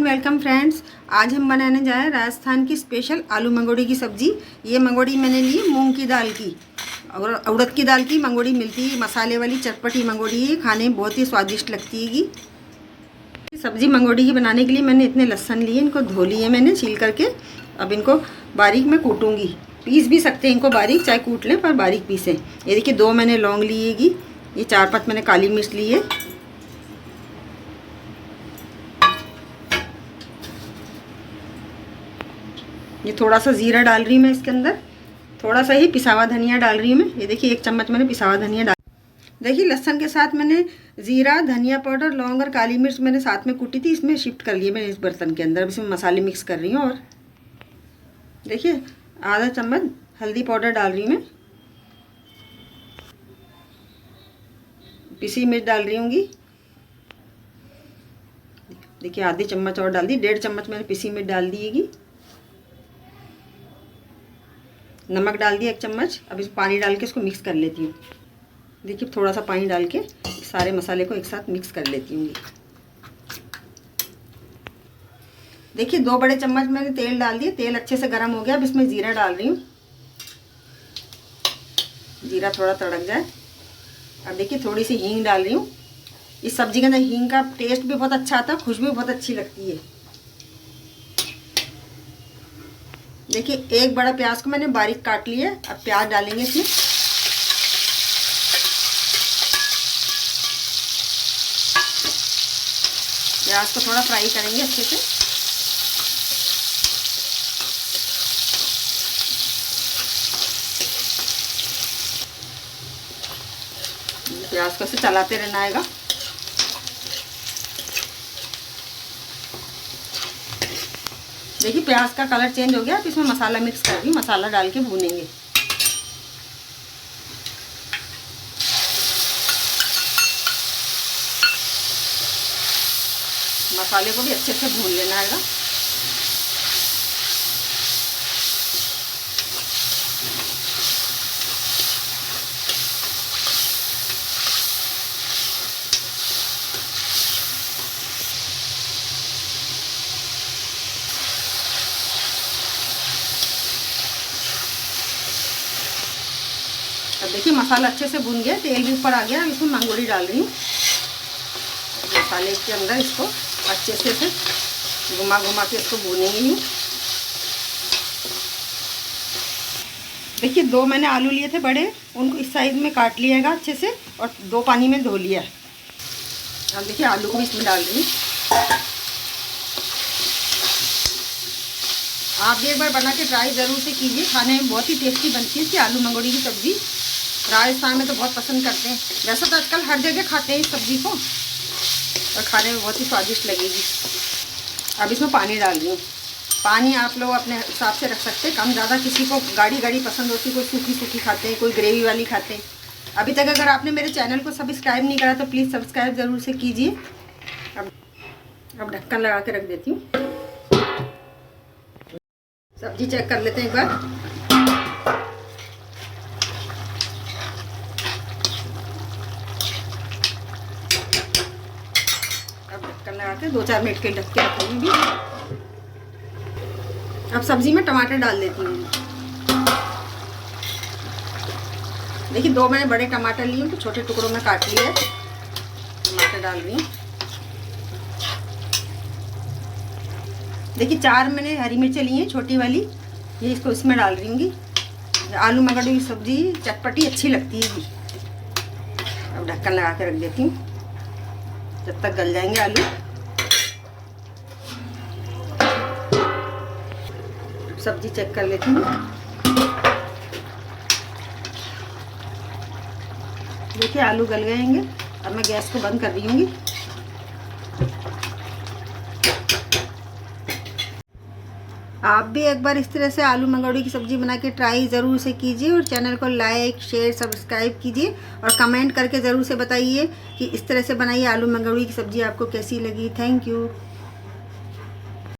Welcome friends. आज हम बनाने जा रहे हैं राजस्थान की स्पेशल आलू मंगोड़ी की सब्ज़ी। ये मंगोड़ी मैंने ली मूंग की दाल की और उड़द की दाल की मंगोड़ी मिलती है। मसाले वाली चटपटी मंगोड़ी है, खाने में बहुत ही स्वादिष्ट लगती है। सब्ज़ी मंगोड़ी की बनाने के लिए मैंने इतने लहसुन लिए, इनको धो लिए मैंने छील करके। अब इनको बारीक मैं कूटूँगी। पीस भी सकते हैं इनको बारीक, चाहे कूट लें पर बारीक पीसें। ये देखिए 2 मैंने लौंग लिएगी, ये 4-5 मैंने काली मिर्च ली है। ये थोड़ा सा ज़ीरा डाल रही हूँ मैं इसके अंदर, थोड़ा सा ही पिसा हुआ धनिया डाल रही हूँ मैं। ये देखिए 1 चम्मच मैंने पिसा हुआ धनिया डाल। देखिए लहसुन के साथ मैंने ज़ीरा, धनिया पाउडर, लौंग और काली मिर्च मैंने साथ में कूटी थी, इसमें शिफ्ट कर लिए मैंने इस बर्तन के अंदर। अब इसमें मसाले मिक्स कर रही हूँ। और देखिए आधा चम्मच हल्दी पाउडर डाल रही हूँ मैं, पिसी मिर्च डाल रही हूँगी। देखिए आधी चम्मच और डाल दी, 1.5 चम्मच मैंने पिसी मिर्च डाल दीगी। नमक डाल दिया 1 चम्मच। अब इस पानी डाल के इसको मिक्स कर लेती हूँ। देखिए थोड़ा सा पानी डाल के सारे मसाले को एक साथ मिक्स कर लेती हूँ। देखिए 2 बड़े चम्मच मैंने तेल डाल दिए, तेल अच्छे से गर्म हो गया। अब इसमें ज़ीरा डाल रही हूँ, ज़ीरा थोड़ा तड़क जाए। अब देखिए थोड़ी सी हींग डाल रही हूँ। इस सब्ज़ी के अंदर हींग का टेस्ट भी बहुत अच्छा आता है, खुशबू भी बहुत अच्छी लगती है। देखिए 1 बड़ा प्याज को मैंने बारीक काट लिया। अब प्याज डालेंगे इसमें। प्याज को थोड़ा फ्राई करेंगे अच्छे से। प्याज को ऐसे चलाते रहना आएगा। देखिए प्याज का कलर चेंज हो गया। अब इसमें मसाला मिक्स कर दी, मसाला डाल के भूनेंगे। मसाले को भी अच्छे से भून लेना है। अब देखिए मसाला अच्छे से भून गया, तेल भी ऊपर आ गया। अब इसमें मंगोड़ी डाल रही हूँ। मसाले के अंदर इसको अच्छे से घुमा घुमा के इसको भूनेंगे ही। देखिए 2 मैंने आलू लिए थे बड़े, उनको इस साइज में काट लिएगा अच्छे से और 2 पानी में धो लिया। अब देखिए आलू को भी इसमें डाल रही हूँ। आप भी एक बार बना के ट्राई ज़रूर से कीजिए, खाने में बहुत ही टेस्टी बनती है इसकी आलू मंगोड़ी की सब्ज़ी। राजस्थान में तो बहुत पसंद करते हैं, वैसे तो आजकल हर जगह खाते हैं इस सब्ज़ी को, और खाने में बहुत ही स्वादिष्ट लगेगी। अब इसमें पानी डाल रही हूँ। पानी आप लोग अपने हिसाब से रख सकते हैं, कम ज़्यादा। किसी को गाढ़ी गाढ़ी पसंद होती है, कोई सूखी सूखी खाते हैं, कोई ग्रेवी वाली खाते हैं। अभी तक अगर आपने मेरे चैनल को सब्सक्राइब नहीं करा तो प्लीज़ सब्सक्राइब ज़रूर से कीजिए। अब ढक्कन लगा के रख देती हूँ। सब्जी चेक कर लेते हैं एक बार। अब ढक्कन लगा के 2-4 मिनट के ढक के रखूँगी। अब सब्जी में टमाटर डाल देती हूँ। देखिए 2 मैंने बड़े टमाटर लिए, तो छोटे टुकड़ों में काट लिए। टमाटर डाल रही हूँ। देखिए 4 मैंने हरी मिर्चें ली हैं छोटी वाली, ये इसको इसमें डाल रही हूँ। आलू मंगोड़ी की सब्ज़ी चटपटी अच्छी लगती है। अब ढक्कन लगा के रख देती हूँ जब तक गल जाएंगे आलू। सब्जी चेक कर लेती हूँ। देखिए आलू गल गएंगे। अब मैं गैस को बंद कर रही हूँ। आप भी एक बार इस तरह से आलू मंगोड़ी की सब्ज़ी बना के ट्राई ज़रूर से कीजिए, और चैनल को लाइक, शेयर, सब्सक्राइब कीजिए, और कमेंट करके ज़रूर से बताइए कि इस तरह से बनाइए आलू मंगोड़ी की सब्ज़ी आपको कैसी लगी। Thank you.